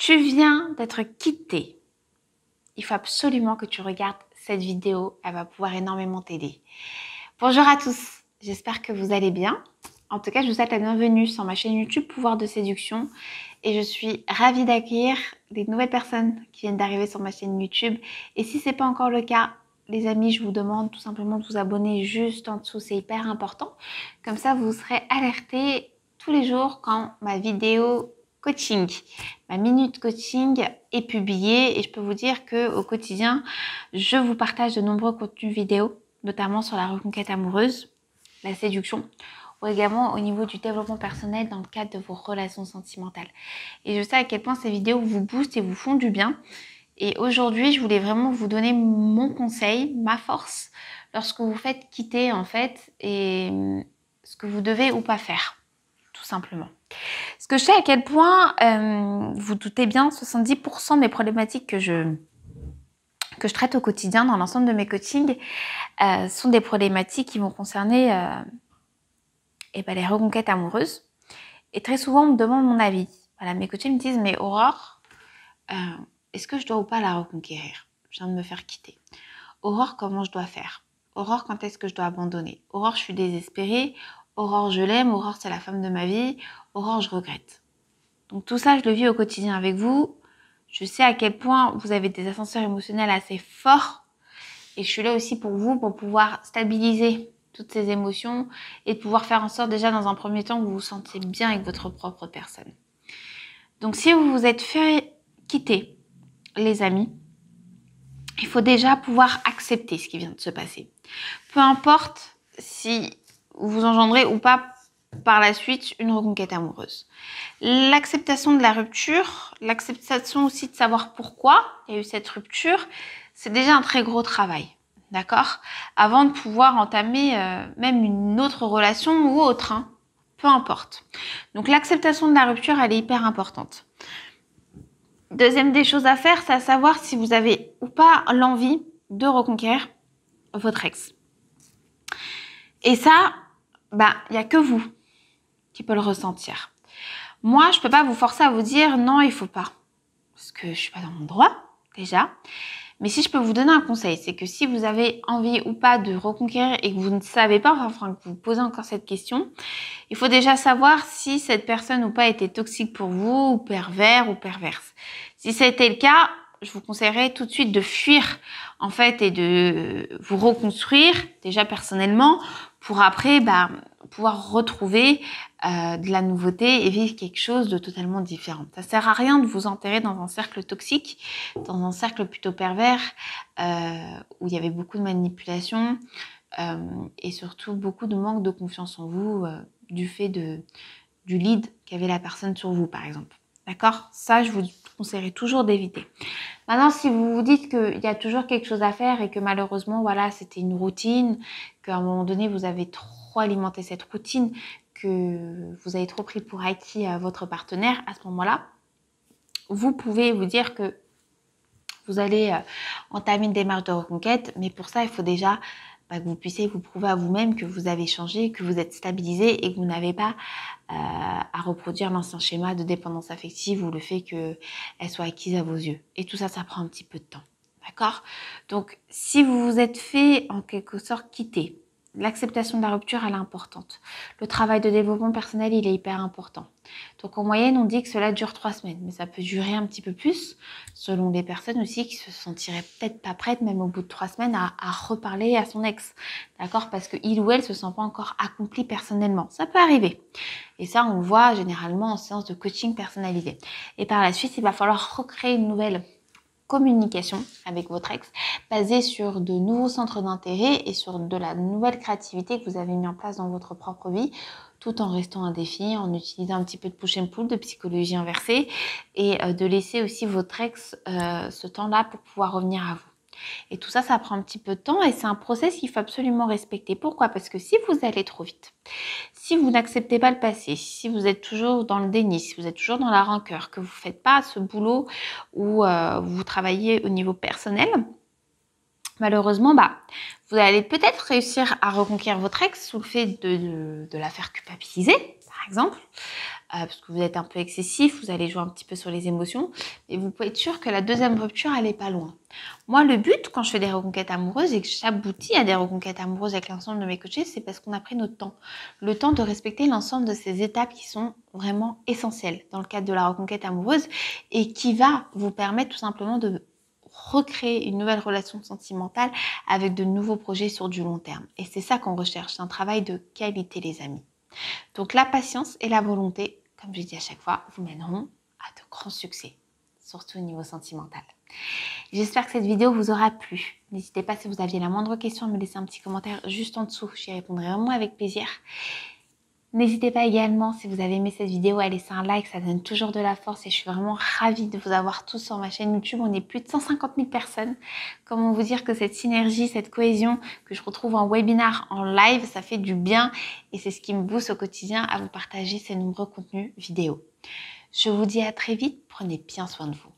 Tu viens d'être quitté. Il faut absolument que tu regardes cette vidéo. Elle va pouvoir énormément t'aider. Bonjour à tous. J'espère que vous allez bien. En tout cas, je vous souhaite la bienvenue sur ma chaîne YouTube Pouvoir de Séduction. Et je suis ravie d'accueillir des nouvelles personnes qui viennent d'arriver sur ma chaîne YouTube. Et si ce n'est pas encore le cas, les amis, je vous demande tout simplement de vous abonner juste en dessous. C'est hyper important. Comme ça, vous serez alertés tous les jours quand ma vidéo coaching, ma minute coaching est publiée. Et je peux vous dire qu'au quotidien, je vous partage de nombreux contenus vidéo, notamment sur la reconquête amoureuse, la séduction, ou également au niveau du développement personnel dans le cadre de vos relations sentimentales. Et je sais à quel point ces vidéos vous boostent et vous font du bien. Et aujourd'hui, je voulais vraiment vous donner mon conseil, ma force, lorsque vous faites quitter en fait, et ce que vous devez ou pas faire, tout simplement. Parce que je sais à quel point, vous doutez bien, 70% des problématiques que je traite au quotidien dans l'ensemble de mes coachings sont des problématiques qui vont concerner les reconquêtes amoureuses. Et très souvent, on me demande mon avis. Voilà, mes coachings me disent, mais Aurore, est-ce que je dois ou pas la reconquérir? Je viens de me faire quitter. Aurore, comment je dois faire? Aurore, quand est-ce que je dois abandonner? Aurore, je suis désespérée. Aurore, je l'aime. Aurore, c'est la femme de ma vie. Aurore, je regrette. Donc tout ça, je le vis au quotidien avec vous. Je sais à quel point vous avez des ascenseurs émotionnels assez forts. Et je suis là aussi pour vous, pour pouvoir stabiliser toutes ces émotions et de pouvoir faire en sorte déjà dans un premier temps que vous vous sentiez bien avec votre propre personne. Donc si vous vous êtes fait quitter, les amis, il faut déjà pouvoir accepter ce qui vient de se passer. Peu importe si vous engendrez ou pas par la suite une reconquête amoureuse. L'acceptation de la rupture, l'acceptation aussi de savoir pourquoi il y a eu cette rupture, c'est déjà un très gros travail, d'accord? Avant de pouvoir entamer même une autre relation ou autre, hein, peu importe. Donc l'acceptation de la rupture, elle est hyper importante. Deuxième des choses à faire, c'est à savoir si vous avez ou pas l'envie de reconquérir votre ex. Et ça, il n'y a que vous qui peut le ressentir. Moi, je peux pas vous forcer à vous dire non, il faut pas. Parce que je suis pas dans mon droit, déjà. Mais si je peux vous donner un conseil, c'est que si vous avez envie ou pas de reconquérir et que vous ne savez pas, enfin que vous posez encore cette question, il faut déjà savoir si cette personne ou pas était toxique pour vous, ou pervers ou perverse. Si ça a été le cas, je vous conseillerais tout de suite de fuir en fait et de vous reconstruire déjà personnellement pour après pouvoir retrouver de la nouveauté et vivre quelque chose de totalement différent. Ça sert à rien de vous enterrer dans un cercle toxique, dans un cercle plutôt pervers où il y avait beaucoup de manipulation et surtout beaucoup de manque de confiance en vous du fait du lead qu'avait la personne sur vous par exemple. D'accord? Ça, je vous conseillerais toujours d'éviter. Maintenant, si vous vous dites qu'il y a toujours quelque chose à faire et que malheureusement, voilà, c'était une routine, qu'à un moment donné, vous avez trop alimenté cette routine, que vous avez trop pris pour acquis votre partenaire, à ce moment-là, vous pouvez vous dire que vous allez entamer une démarche de reconquête, mais pour ça, il faut déjà que vous puissiez vous prouver à vous-même que vous avez changé, que vous êtes stabilisé et que vous n'avez pas à reproduire l'ancien schéma de dépendance affective ou le fait qu'elle soit acquise à vos yeux. Et tout ça, ça prend un petit peu de temps. D'accord? Donc, si vous vous êtes fait en quelque sorte quitter, l'acceptation de la rupture, elle est importante. Le travail de développement personnel, il est hyper important. Donc, en moyenne, on dit que cela dure 3 semaines, mais ça peut durer un petit peu plus, selon les personnes aussi qui se sentiraient peut-être pas prêtes, même au bout de 3 semaines, à reparler à son ex. D'accord? Parce qu'il ou elle se sent pas encore accompli personnellement. Ça peut arriver. Et ça, on le voit généralement en séance de coaching personnalisé. Et par la suite, il va falloir recréer une nouvelle communication avec votre ex basée sur de nouveaux centres d'intérêt et sur de la nouvelle créativité que vous avez mis en place dans votre propre vie tout en restant un défi, en utilisant un petit peu de push and pull, de psychologie inversée et de laisser aussi votre ex ce temps-là pour pouvoir revenir à vous. Et tout ça, ça prend un petit peu de temps et c'est un process qu'il faut absolument respecter. Pourquoi? Parce que si vous allez trop vite, si vous n'acceptez pas le passé, si vous êtes toujours dans le déni, si vous êtes toujours dans la rancœur, que vous ne faites pas ce boulot où vous travaillez au niveau personnel, malheureusement, vous allez peut-être réussir à reconquérir votre ex sous le fait de la faire culpabiliser, par exemple, parce que vous êtes un peu excessif, vous allez jouer un petit peu sur les émotions, et vous pouvez être sûr que la deuxième rupture, elle n'est pas loin. Moi, le but, quand je fais des reconquêtes amoureuses et que j'aboutis à des reconquêtes amoureuses avec l'ensemble de mes coachés, c'est parce qu'on a pris notre temps. Le temps de respecter l'ensemble de ces étapes qui sont vraiment essentielles dans le cadre de la reconquête amoureuse et qui va vous permettre tout simplement de recréer une nouvelle relation sentimentale avec de nouveaux projets sur du long terme. Et c'est ça qu'on recherche, c'est un travail de qualité, les amis. Donc la patience et la volonté, comme je dis à chaque fois, vous mèneront à de grands succès, surtout au niveau sentimental. J'espère que cette vidéo vous aura plu. N'hésitez pas, si vous aviez la moindre question, à me laisser un petit commentaire juste en dessous. J'y répondrai vraiment avec plaisir. N'hésitez pas également, si vous avez aimé cette vidéo, à laisser un like, ça donne toujours de la force et je suis vraiment ravie de vous avoir tous sur ma chaîne YouTube. On est plus de 150 000 personnes. Comment vous dire que cette synergie, cette cohésion que je retrouve en webinar, en live, ça fait du bien et c'est ce qui me booste au quotidien à vous partager ces nombreux contenus vidéo. Je vous dis à très vite, prenez bien soin de vous.